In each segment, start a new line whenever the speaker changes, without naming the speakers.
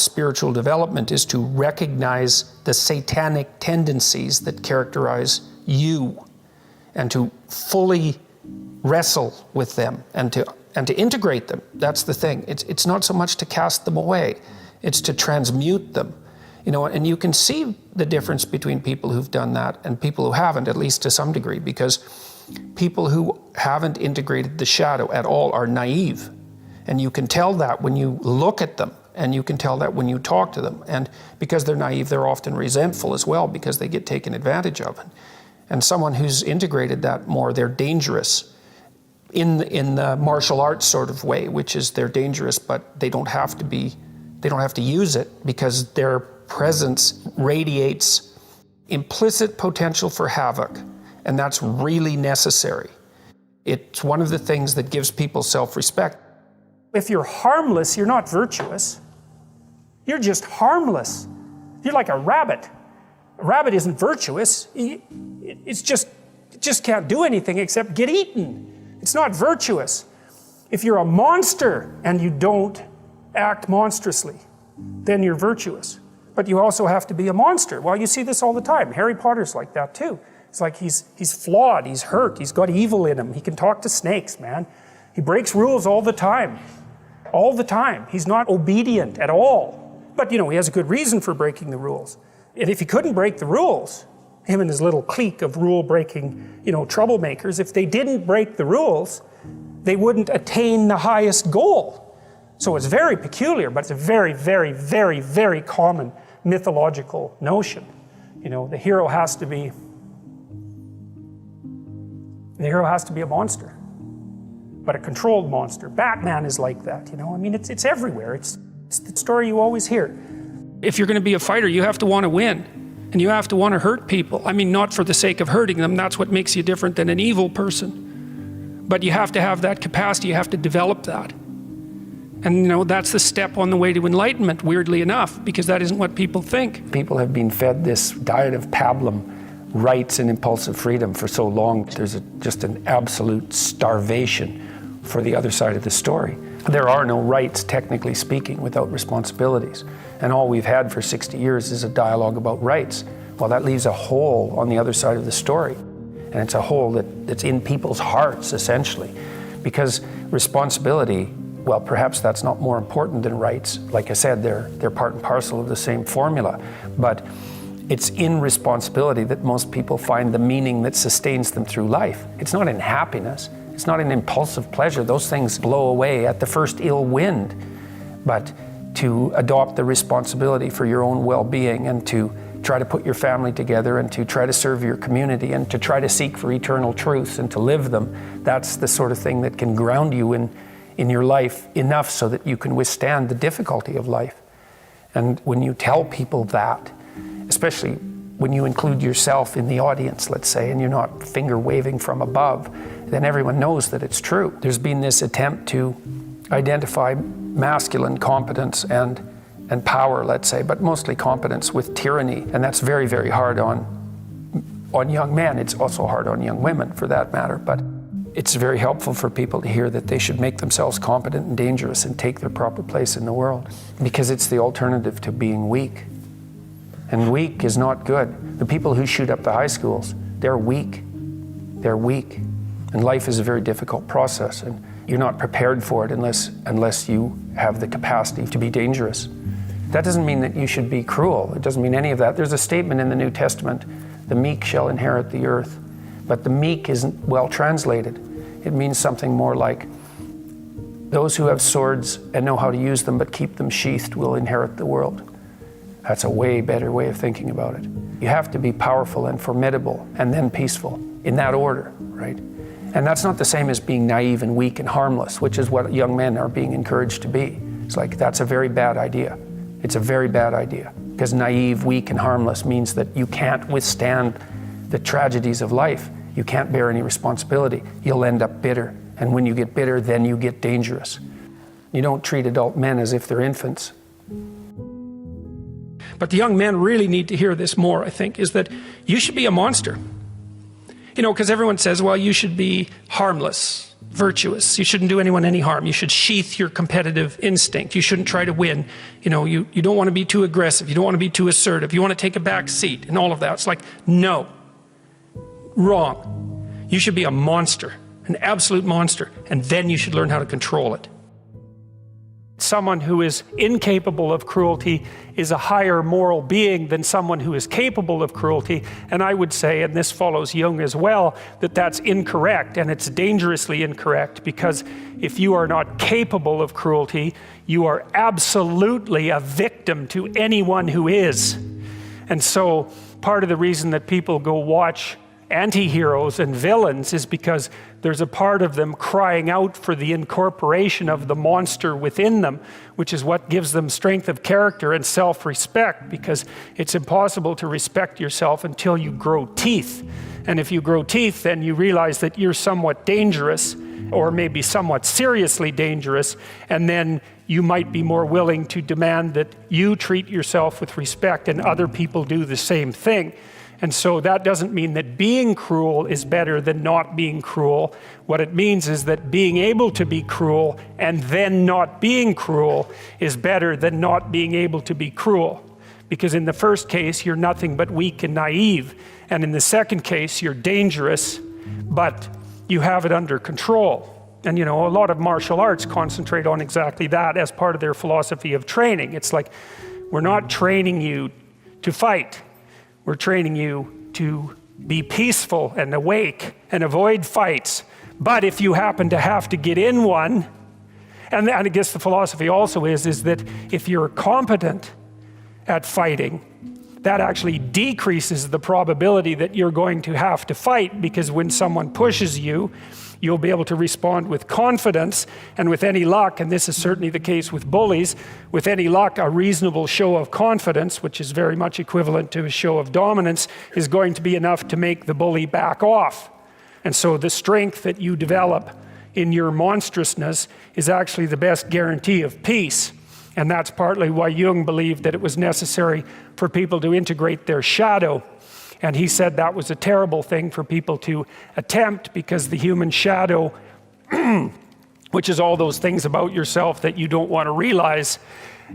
Spiritual development is to recognize the satanic tendencies that characterize you and to fully wrestle with them and to integrate them. That's the thing. It's not so much to cast them away, it's to transmute them. You know, and you can see the difference between people who've done that and people who haven't, at least to some degree, because people who haven't integrated the shadow at all are naive. And you can tell that when you look at them, and you can tell that when you talk to them. And because they're naive, they're often resentful as well, because they get taken advantage of. And someone who's integrated that more, they're dangerous in the martial arts sort of way, which is they're dangerous, but they don't have to use it, because their presence radiates implicit potential for havoc, and that's really necessary. It's one of the things that gives people self-respect. If you're harmless, you're not virtuous. You're just harmless. You're like a rabbit. A rabbit isn't virtuous. It just can't do anything except get eaten. It's not virtuous. If you're a monster and you don't act monstrously, then you're virtuous. But you also have to be a monster. Well, you see this all the time. Harry Potter's like that too. It's like he's flawed, he's hurt, he's got evil in him. He can talk to snakes, man. He breaks rules all the time. All the time. He's not obedient at all. But, you know, he has a good reason for breaking the rules. And if he couldn't break the rules, him and his little clique of rule-breaking, you know, troublemakers, if they didn't break the rules, they wouldn't attain the highest goal. So it's very peculiar, but it's a very, very, very, very common mythological notion. You know, the hero has to be a monster, but a controlled monster. Batman is like that, you know? I mean, it's everywhere. It's the story you always hear. If you're going to be a fighter, you have to want to win, and you have to want to hurt people. I mean, not for the sake of hurting them. That's what makes you different than an evil person. But you have to have that capacity. You have to develop that. And, you know, that's the step on the way to enlightenment, weirdly enough, because that isn't what people think. People have been fed this diet of pablum, rights and impulsive freedom, for so long. There's just an absolute starvation for the other side of the story. There are no rights, technically speaking, without responsibilities. And all we've had for 60 years is a dialogue about rights. Well, that leaves a hole on the other side of the story. And it's a hole that's in people's hearts, essentially. Because responsibility, well, perhaps that's not more important than rights. Like I said, they're part and parcel of the same formula. But it's in responsibility that most people find the meaning that sustains them through life. It's not in happiness. It's not in impulsive pleasure. Those things blow away at the first ill wind. But to adopt the responsibility for your own well-being and to try to put your family together and to try to serve your community and to try to seek for eternal truths and to live them, that's the sort of thing that can ground you in your life enough so that you can withstand the difficulty of life. And when you tell people that, especially when you include yourself in the audience, let's say, and you're not finger waving from above, then everyone knows that it's true. There's been this attempt to identify masculine competence and power, let's say, but mostly competence with tyranny. And that's very, very hard on young men. It's also hard on young women, for that matter. But it's very helpful for people to hear that they should make themselves competent and dangerous and take their proper place in the world, because it's the alternative to being weak. And weak is not good. The people who shoot up the high schools, they're weak. They're weak. And life is a very difficult process, and you're not prepared for it unless you have the capacity to be dangerous. That doesn't mean that you should be cruel. It doesn't mean any of that. There's a statement in the New Testament, the meek shall inherit the earth. But the meek isn't well translated. It means something more like, those who have swords and know how to use them but keep them sheathed will inherit the world. That's a way better way of thinking about it. You have to be powerful and formidable and then peaceful, in that order, right? And that's not the same as being naive and weak and harmless, which is what young men are being encouraged to be. It's like, that's a very bad idea. It's a very bad idea, because naive, weak, and harmless means that you can't withstand the tragedies of life. You can't bear any responsibility. You'll end up bitter. And when you get bitter, then you get dangerous. You don't treat adult men as if they're infants. But the young men really need to hear this more, I think, is that you should be a monster. You know, because everyone says, well, you should be harmless. virtuous. You shouldn't do anyone any harm. You should sheath your competitive instinct. You shouldn't try to win. You know, you don't want to be too aggressive. You don't want to be too assertive. You want to take a back seat and all of that. It's like, no. Wrong. You should be a monster, an absolute monster, and then you should learn how to control it. Someone who is incapable of cruelty is a higher moral being than someone who is capable of cruelty. And I would say, and this follows Jung as well, that that's incorrect, and it's dangerously incorrect, because if you are not capable of cruelty, you are absolutely a victim to anyone who is. And so part of the reason that people go watch anti-heroes and villains is because there's a part of them crying out for the incorporation of the monster within them, which is what gives them strength of character and self-respect, because it's impossible to respect yourself until you grow teeth. And if you grow teeth, then you realize that you're somewhat dangerous, or maybe somewhat seriously dangerous, and then you might be more willing to demand that you treat yourself with respect and other people do the same thing. And so that doesn't mean that being cruel is better than not being cruel. What it means is that being able to be cruel and then not being cruel is better than not being able to be cruel. Because in the first case, you're nothing but weak and naive. And in the second case, you're dangerous, but you have it under control. And you know, a lot of martial arts concentrate on exactly that as part of their philosophy of training. It's like, we're not training you to fight. We're training you to be peaceful and awake and avoid fights. But if you happen to have to get in one, and I guess the philosophy also is that if you're competent at fighting, that actually decreases the probability that you're going to have to fight, because when someone pushes you, you'll be able to respond with confidence, and with any luck, and this is certainly the case with bullies, with any luck, a reasonable show of confidence, which is very much equivalent to a show of dominance, is going to be enough to make the bully back off. And so the strength that you develop in your monstrousness is actually the best guarantee of peace. And that's partly why Jung believed that it was necessary for people to integrate their shadow. And he said that was a terrible thing for people to attempt, because the human shadow, which is all those things about yourself that you don't want to realize,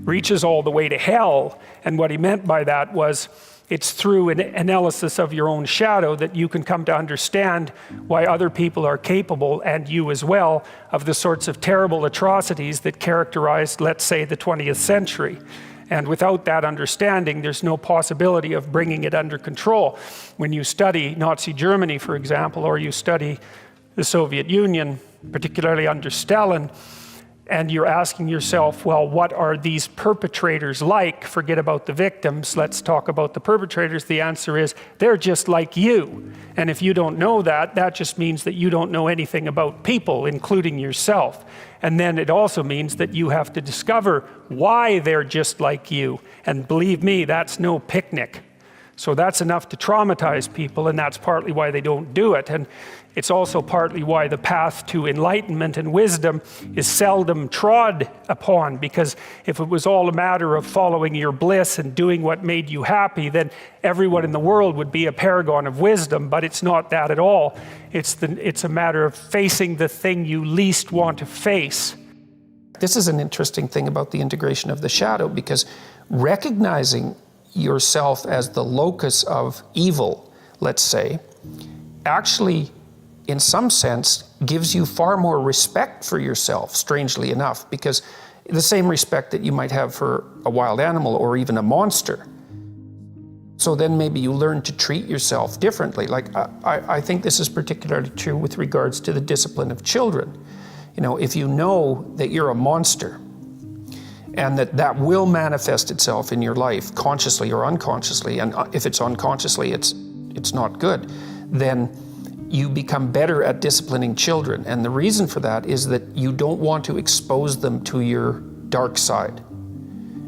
reaches all the way to hell. And what he meant by that was, it's through an analysis of your own shadow that you can come to understand why other people are capable, and you as well, of the sorts of terrible atrocities that characterized, let's say, the 20th century. And without that understanding, there's no possibility of bringing it under control. When you study Nazi Germany, for example, or you study the Soviet Union, particularly under Stalin, and you're asking yourself, well, what are these perpetrators like? Forget about the victims, let's talk about the perpetrators. The answer is, they're just like you. And if you don't know that, that just means that you don't know anything about people, including yourself. And then it also means that you have to discover why they're just like you. And believe me, that's no picnic. So that's enough to traumatize people, and that's partly why they don't do it. And it's also partly why the path to enlightenment and wisdom is seldom trod upon, because if it was all a matter of following your bliss and doing what made you happy, then everyone in the world would be a paragon of wisdom. But it's not that at all. It's a matter of facing the thing you least want to face. This is an interesting thing about the integration of the shadow, because recognizing yourself as the locus of evil, let's say, actually, in some sense, gives you far more respect for yourself, strangely enough, because the same respect that you might have for a wild animal or even a monster. So then maybe you learn to treat yourself differently. Like, I think this is particularly true with regards to the discipline of children. You know, if you know that you're a monster, and that will manifest itself in your life, consciously or unconsciously, and if it's unconsciously, it's not good, then you become better at disciplining children. And the reason for that is that you don't want to expose them to your dark side.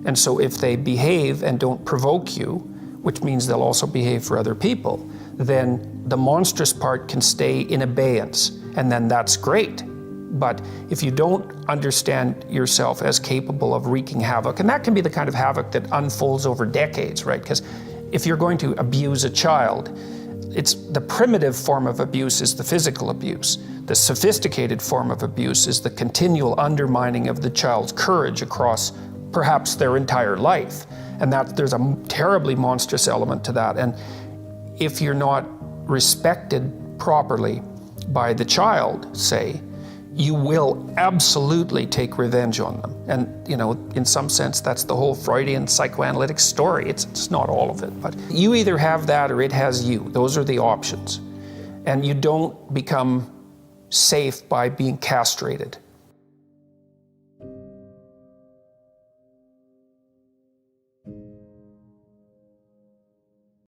And so if they behave and don't provoke you, which means they'll also behave for other people, then the monstrous part can stay in abeyance, and then that's great. But if you don't understand yourself as capable of wreaking havoc, and that can be the kind of havoc that unfolds over decades, right? Because if you're going to abuse a child, it's the primitive form of abuse is the physical abuse. The sophisticated form of abuse is the continual undermining of the child's courage across perhaps their entire life. And there's a terribly monstrous element to that. And if you're not respected properly by the child, say, you will absolutely take revenge on them. And, in some sense, that's the whole Freudian psychoanalytic story. It's not all of it, but you either have that or it has you. Those are the options. And you don't become safe by being castrated.